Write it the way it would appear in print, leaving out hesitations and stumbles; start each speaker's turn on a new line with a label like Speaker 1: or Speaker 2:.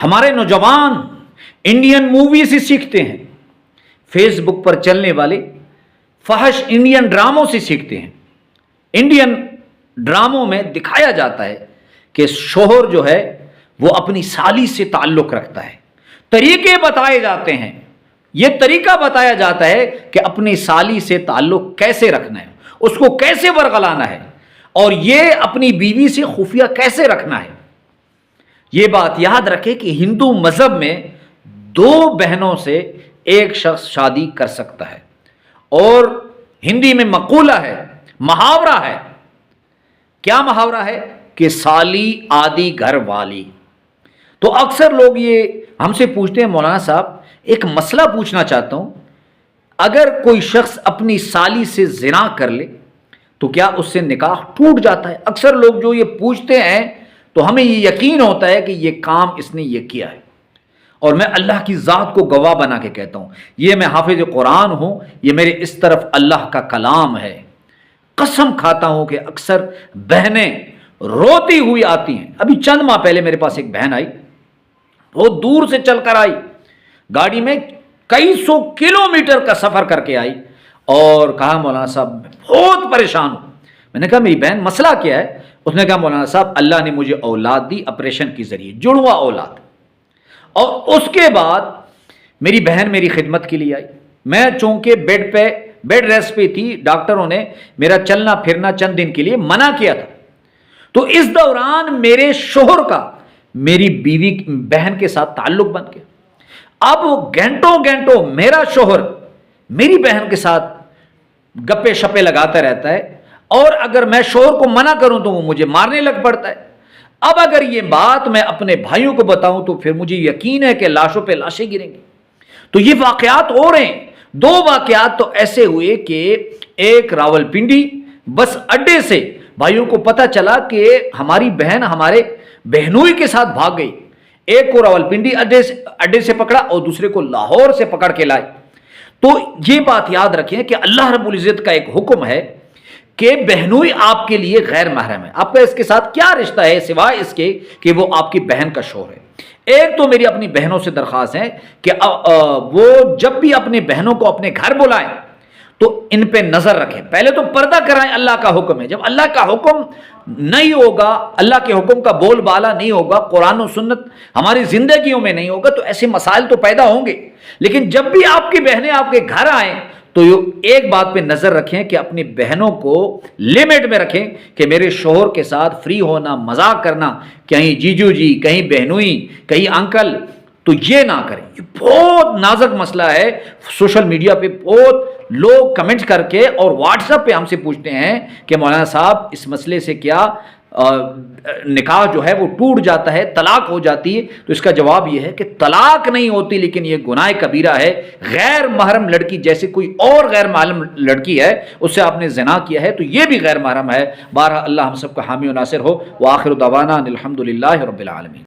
Speaker 1: ہمارے نوجوان Indian movie سے سیکھتے ہیں، فیس بک پر چلنے والے فحش انڈین ڈراموں سے سیکھتے ہیں۔ انڈین ڈراموں میں دکھایا جاتا ہے کہ شوہر جو ہے وہ اپنی سالی سے تعلق رکھتا ہے، طریقے بتائے جاتے ہیں، یہ طریقہ بتایا جاتا ہے کہ اپنی سالی سے تعلق کیسے رکھنا ہے، اس کو کیسے ورغلانا ہے، اور یہ اپنی بیوی سے خفیہ کیسے رکھنا ہے۔ یہ بات یاد رکھے کہ ہندو مذہب میں 2 بہنوں سے ایک شخص شادی کر سکتا ہے، اور ہندی میں مقولہ ہے، محاورہ ہے۔ کیا محاورہ ہے؟ کہ سالی آدھی گھر والی۔ تو اکثر لوگ یہ ہم سے پوچھتے ہیں، مولانا صاحب ایک مسئلہ پوچھنا چاہتا ہوں، اگر کوئی شخص اپنی سالی سے زنا کر لے تو کیا اس سے نکاح ٹوٹ جاتا ہے؟ اکثر لوگ جو یہ پوچھتے ہیں تو ہمیں یہ یقین ہوتا ہے کہ یہ کام اس نے یہ کیا ہے، اور میں اللہ کی ذات کو گواہ بنا کے کہتا ہوں، یہ میں حافظ قرآن ہوں، یہ میرے اس طرف اللہ کا کلام ہے، قسم کھاتا ہوں کہ اکثر بہنیں روتی ہوئی آتی ہیں۔ ابھی چند ماہ پہلے میرے پاس ایک بہن آئی، بہت دور سے چل کر آئی، گاڑی میں کئی 100 کلومیٹر کا سفر کر کے آئی، اور کہا مولانا صاحب بہت پریشان ہوں۔ میں نے کہا میری بہن مسئلہ کیا ہے؟ اس نے کہا مولانا صاحب اللہ نے مجھے اولاد دی آپریشن کے ذریعے، جڑواں اولاد، اور اس کے بعد میری بہن میری خدمت کے لیے آئی۔ میں چونکہ بیڈ ریسٹ پہ تھی، ڈاکٹروں نے میرا چلنا پھرنا چند دن کے لیے منع کیا تھا، تو اس دوران میرے شوہر کا میری بیوی بہن کے ساتھ تعلق بن گیا۔ اب گھنٹوں میرا شوہر میری بہن کے ساتھ گپے شپے لگاتا رہتا ہے، اور اگر میں شوہر کو منع کروں تو وہ مجھے مارنے لگ پڑتا ہے۔ اب اگر یہ بات میں اپنے بھائیوں کو بتاؤں تو پھر مجھے یقین ہے کہ لاشوں پہ لاشیں گریں گی۔ تو یہ واقعات ہو رہے ہیں۔ 2 واقعات تو ایسے ہوئے کہ ایک راولپنڈی بس اڈے سے بھائیوں کو پتہ چلا کہ ہماری بہن ہمارے بہنوئی کے ساتھ بھاگ گئی، ایک کو راولپنڈی اڈے سے پکڑا اور دوسرے کو لاہور سے پکڑ کے لائے۔ تو یہ بات یاد رکھیں کہ اللہ رب العزت کا ایک حکم ہے کہ بہنوئی آپ کے لیے غیر محرم ہے۔ آپ کا اس کے ساتھ کیا رشتہ ہے سوائے اس کے کہ وہ آپ کی بہن کا شوہر ہے۔ ایک تو میری اپنی بہنوں سے درخواست ہے کہ وہ جب بھی اپنی بہنوں کو اپنے گھر بلائیں تو ان پہ نظر رکھیں، پہلے تو پردہ کرائیں، اللہ کا حکم ہے۔ جب اللہ کا حکم نہیں ہوگا، اللہ کے حکم کا بول بالا نہیں ہوگا، قرآن و سنت ہماری زندگیوں میں نہیں ہوگا، تو ایسے مسائل تو پیدا ہوں گے۔ لیکن جب بھی آپ کی بہنیں آپ کے گھر آئیں تو ایک بات پہ نظر رکھیں کہ اپنی بہنوں کو لمٹ میں رکھیں، کہ میرے شوہر کے ساتھ فری ہونا، مذاق کرنا، کہیں جیجو جی، کہیں بہنوئی، کہیں انکل، تو یہ نہ کریں۔ یہ بہت نازک مسئلہ ہے۔ سوشل میڈیا پہ بہت لوگ کمنٹ کر کے اور واٹس ایپ پہ ہم سے پوچھتے ہیں کہ مولانا صاحب اس مسئلے سے کیا نکاح جو ہے وہ ٹوٹ جاتا ہے، طلاق ہو جاتی ہے؟ تو اس کا جواب یہ ہے کہ طلاق نہیں ہوتی، لیکن یہ گناہ کبیرہ ہے۔ غیر محرم لڑکی جیسے کوئی اور غیر محرم لڑکی ہے، اس سے آپ نے زنا کیا ہے تو یہ بھی غیر محرم ہے۔ بہرحال اللہ ہم سب کا حامی و ناصر ہو، وآخر دعوانا الحمدللہ رب العالمین۔